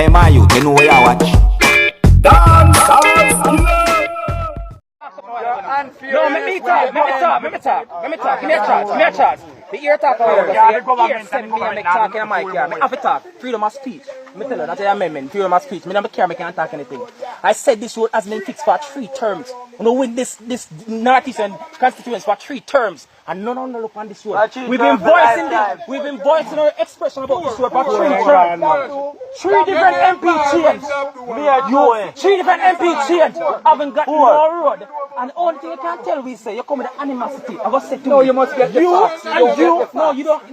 Hey, my youth, you know where you watch? Dancehall. No, let me talk. Give me a chance. The ear talk ear send me and make talk in my car. I have to talk. Freedom of speech. I tell you, that's the amendment. Freedom of speech. I don't care, I can't talk anything. I said this road has been fixed for 3 terms. You know, with this narrative and constituents for 3 terms. And none of them look on this road. We've been voicing our expression about this road for 3 terms. 3 different MP change. 3 different MP change. Haven't got no road. And the only thing you can tell we say, you come with the animosity. I was saying to you, you must get the facts. No, you don't.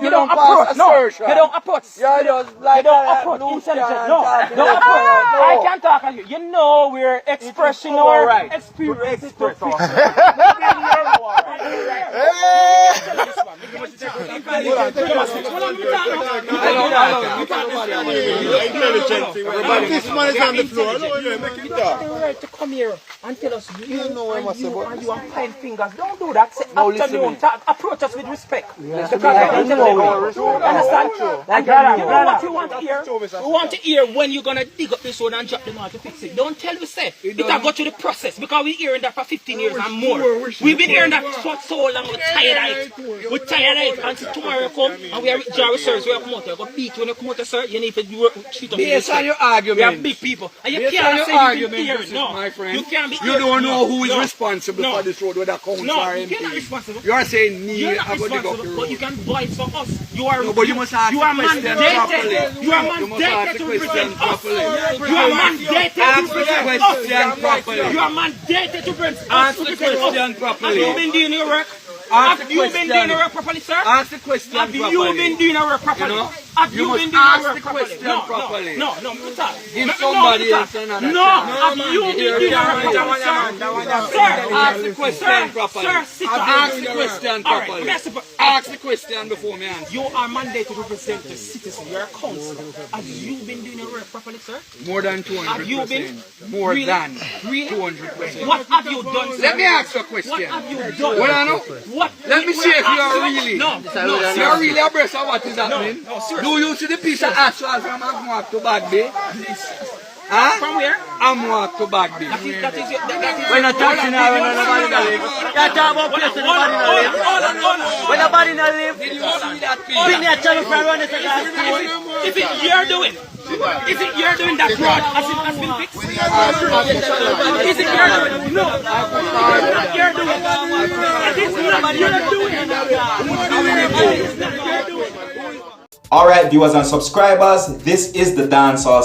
You don't approach. No, you don't approach. You don't approach. Intelligent. No, don't approach. I can't talk to you. You know we're expressing our experience. This man is on the floor. Make it talk. Right to come here and tell us you are playing fingers. Don't do that. Say afternoon. Approach us with respect. Because I understand. And you know what you want to hear? We want to hear when you're gonna dig up this road and drop the mark to fix it. Don't tell me say it can go through the process because we're hearing that for 15 years and more. We've been hearing that for so long. We're tired of it. We're tired of it. Until tomorrow come and we are with Jarvis sirs. We are come out there. Go beat when you come out there, sir. You need to treat them. Based on your argument. We are big people. And you can't say you've been hearing. No, my friend. you can't be. You don't know who is responsible for this road, whether council or MP. You're not responsible. You are saying me. You're not responsible, but you can voice for us. You are. No, but you must ask you are the question properly. mandated. You are mandated to represent us. You are mandated to Ask the represent question us. properly. You are mandated to represent us. Ask the question properly. Have you been doing your work? Ask Have you been doing your work properly, sir? Ask the question properly. Have you been doing your work properly? You know? Have you been doing your work properly? Properly. No. Give somebody else another No, have you been doing your work properly, sir? Ask the question properly. Sir, sit down. Ask the question properly. Ask the question before me answer. You are mandated to represent the citizen. You're a councillor. Have you been doing your work properly, sir? More than 200%. Have you been? More Really? than Really? 200%. What have you done, sir? Let me ask you a question. What have you done? Well, I know. What? Let me see if you are really. No, you are really abreast of what is happening. Do you see the piece of asphalt from Amwak to Bagby? Huh? From where? Amwak to Bagby. That is When a taxi now, when nobody no live. You talk about place when nobody no live. When nobody no live. Did you see that piece? Bring the channel from run this again. if it you're doing, is it you're doing that road has been fixed? Is it you're doing? No. It's not you're doing. It is not you're doing. It's not you're doing. Alright viewers and subscribers, this is the Dancehall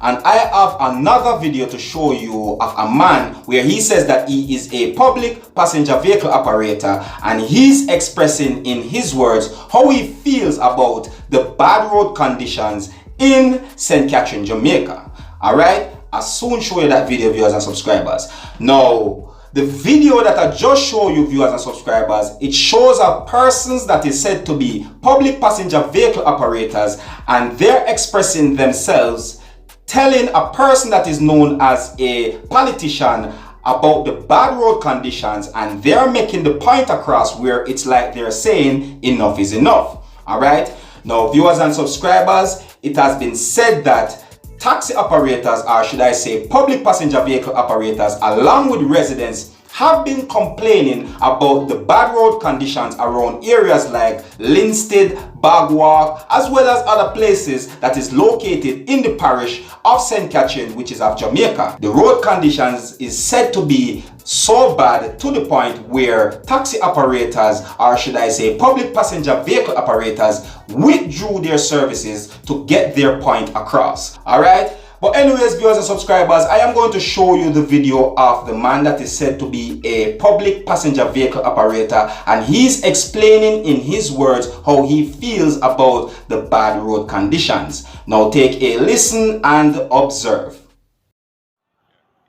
and I have another video to show you of a man where he says that he is a public passenger vehicle operator and he's expressing in his words how he feels about the bad road conditions in St. Catherine, Jamaica. Alright, I'll soon show you that video, viewers and subscribers. Now, the video that I just showed you, viewers and subscribers, it shows a persons that is said to be public passenger vehicle operators and they're expressing themselves, telling a person that is known as a politician about the bad road conditions, and they're making the point across where it's like they're saying enough is enough. Alright, now viewers and subscribers, it has been said that taxi operators, or should I say public passenger vehicle operators, along with residents, have been complaining about the bad road conditions around areas like Linstead, Bagwalk, as well as other places that is located in the parish of St. Catherine, which is of Jamaica. The road conditions is said to be so bad to the point where taxi operators, or should I say public passenger vehicle operators, withdrew their services to get their point across. Alright? But anyways, viewers and subscribers, I am going to show you the video of the man that is said to be a public passenger vehicle operator, and he's explaining in his words how he feels about the bad road conditions. Now take a listen and observe.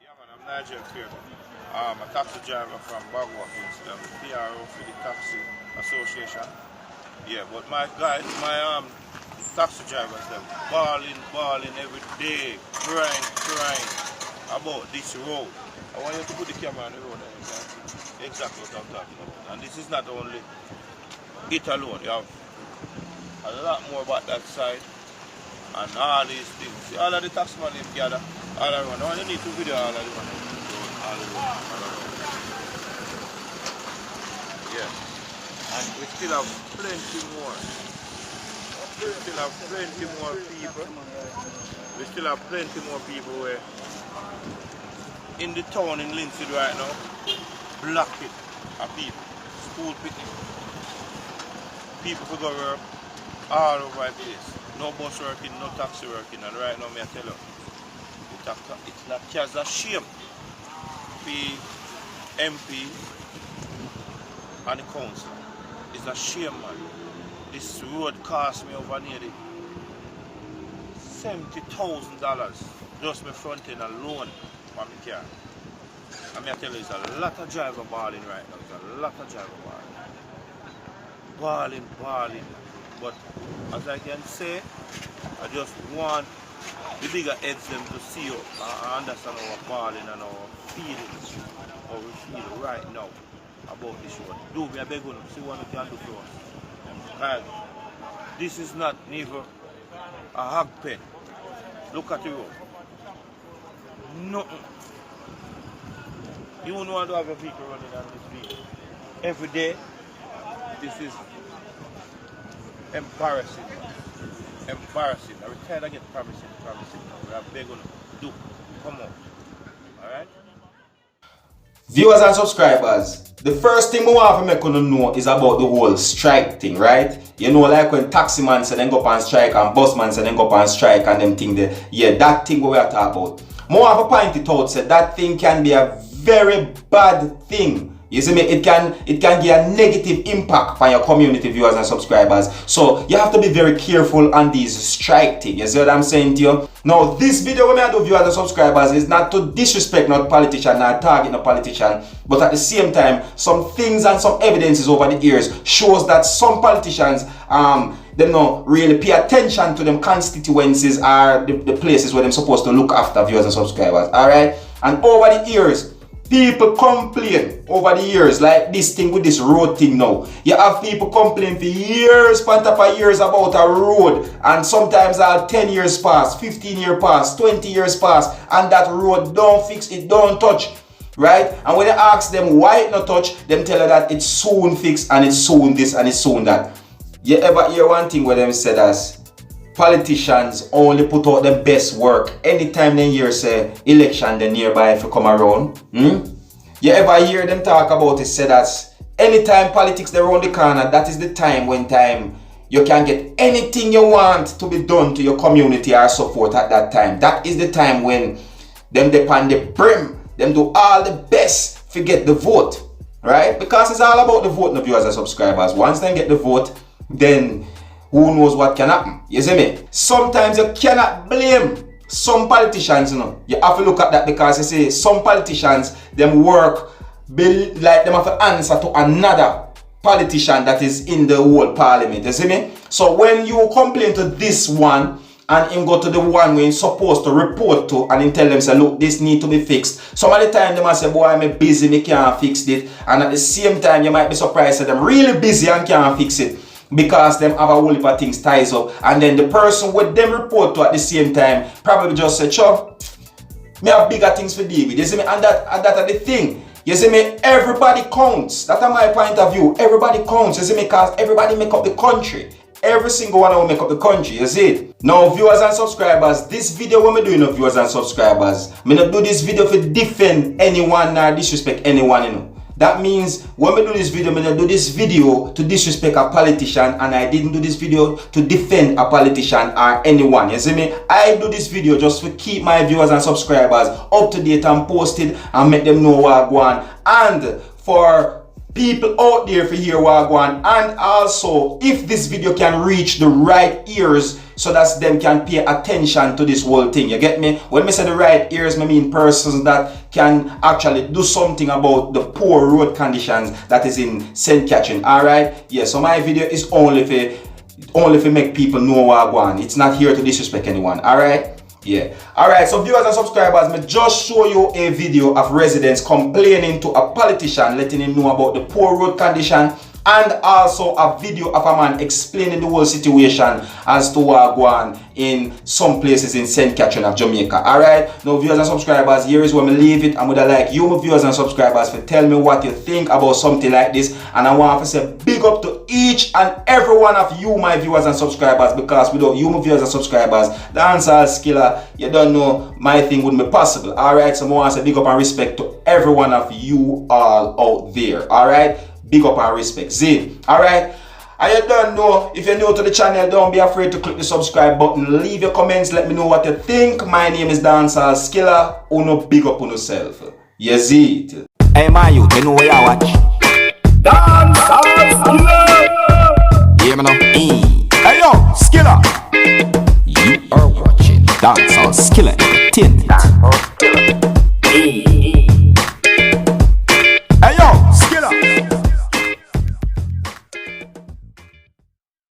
Yeah man, I'm Nigel here. I'm a taxi driver from Bagwalk, I'm the PRO for the Taxi Association. Yeah, but my guys, my taxi drivers, they're bawling every day, crying about this road. I want you to put the camera on the road and you can see exactly what I'm talking about. And this is not only it alone, you have a lot more about that side. and all these things. See, all of the taxman them gather all around. Now you need to video all of them all around. Yeah. And we still have plenty more. We still have plenty more people. We still have plenty more people where in the town in Lindsay right now, block it of people. School picking. People who go work all over the place. No bus working, no taxi working, and right now I tell you, it's not just a shame for MP and the council. It's a shame, man. This road cost me over nearly $70,000 just my front end alone for my car. And I tell you, there's a lot of driver balling right now. There's a lot of driver balling. Balling. But as I can say, I just want the bigger heads them to see us and understand our balling and our feelings, how we feel right now about this road. Do we are begging to see what we can do for us. Because this is not neither a hog pen. Look at the road. Nothing. You wouldn't want to have a vehicle running on this vehicle. Every day, this is embarrassing. Embarrassing. I retired, I get promising. We are begging to do. Come on. Alright? Viewers and subscribers, the first thing we want to make you know is about the whole strike thing, right? You know, like when Taximen say then go up on strike and Busman say then go up on strike and them thing there. Yeah, that thing we are talking about. More have a point it out, say that thing can be a very bad thing. You see me? It can give a negative impact on your community, viewers and subscribers. So you have to be very careful on these strike things. You see what I'm saying to you? Now this video when I do, viewers and subscribers, is not to disrespect not politician, not target no politician, but at the same time, some things and some evidences over the years shows that some politicians they don't really pay attention to them constituencies or the places where they're supposed to look after, viewers and subscribers. Alright? And over the years, people complain over the years, like this thing with this road thing now. You have people complain for years, on top of years about a road, and sometimes 10 years pass, 15 years pass, 20 years pass, and that road don't fix, it don't touch, right? And when you ask them why it not touch, them tell you that it's soon fixed, and it's soon this, and it's soon that. You ever hear one thing where them said as politicians only put out the best work anytime they hear say election the nearby if you come around? You ever hear them talk about it, say that anytime politics they around the corner, that is the time when you can get anything you want to be done to your community or support at that time. That is the time when them depend the brim, them do all the best to get the vote, right? Because it's all about the vote, no, viewers and subscribers. Once they get the vote, then who knows what can happen? You see me? Sometimes you cannot blame some politicians, you know. You have to look at that because you see some politicians, them work like them have to answer to another politician that is in the whole parliament. You see me? So when you complain to this one and him go to the one where he's supposed to report to and him tell them say, look, this need to be fixed. Some of the time they might say, boy, I'm busy, me can't fix it. And at the same time you might be surprised that them really busy and can't fix it, because them have a whole heap of things ties up, and then the person with them report to at the same time probably just say, sure, me have bigger things to deal with. You see me? And that are the thing. You see me? Everybody counts. That's my point of view. Everybody counts. You see me? Because everybody make up the country. Every single one will make up the country. You see it? Now, viewers and subscribers, this video what me doing, viewers and subscribers, me not do this video to defend anyone or disrespect anyone, you know. That means when we do this video, I do this video to disrespect a politician, and I didn't do this video to defend a politician or anyone. You see me? I do this video just to keep my viewers and subscribers up to date and posted and make them know what I want. And for people out there to hear what I want. And also, if this video can reach the right ears, so that them can pay attention to this whole thing. You get me? When I say the right ears, I mean persons that can actually do something about the poor road conditions that is in St. Catherine. Alright? Yeah, so my video is only for make people know what I want. It's not here to disrespect anyone. Alright? Yeah. Alright, so viewers and subscribers, me just show you a video of residents complaining to a politician, letting him know about the poor road condition and also a video of a man explaining the whole situation as to what go on in some places in St. Catherine of Jamaica. Alright, now viewers and subscribers, here is where I leave it. I'm gonna like you, my viewers and subscribers, to tell me what you think about something like this, and I want to say big up to each and every one of you, my viewers and subscribers, because without you, my viewers and subscribers, Dancehall Skilla, you don't know, my thing wouldn't be possible. Alright, so I want to say big up and respect to every one of you all out there. Alright, big up and respect. See, alright. And you don't know, if you're new to the channel, don't be afraid to click the subscribe button. Leave your comments, let me know what you think. My name is Dancehall Skilla. Uno big up on yourself. You see it. Hey, my youth, you know where you watch? Dancehall Skilla. Yeah, man.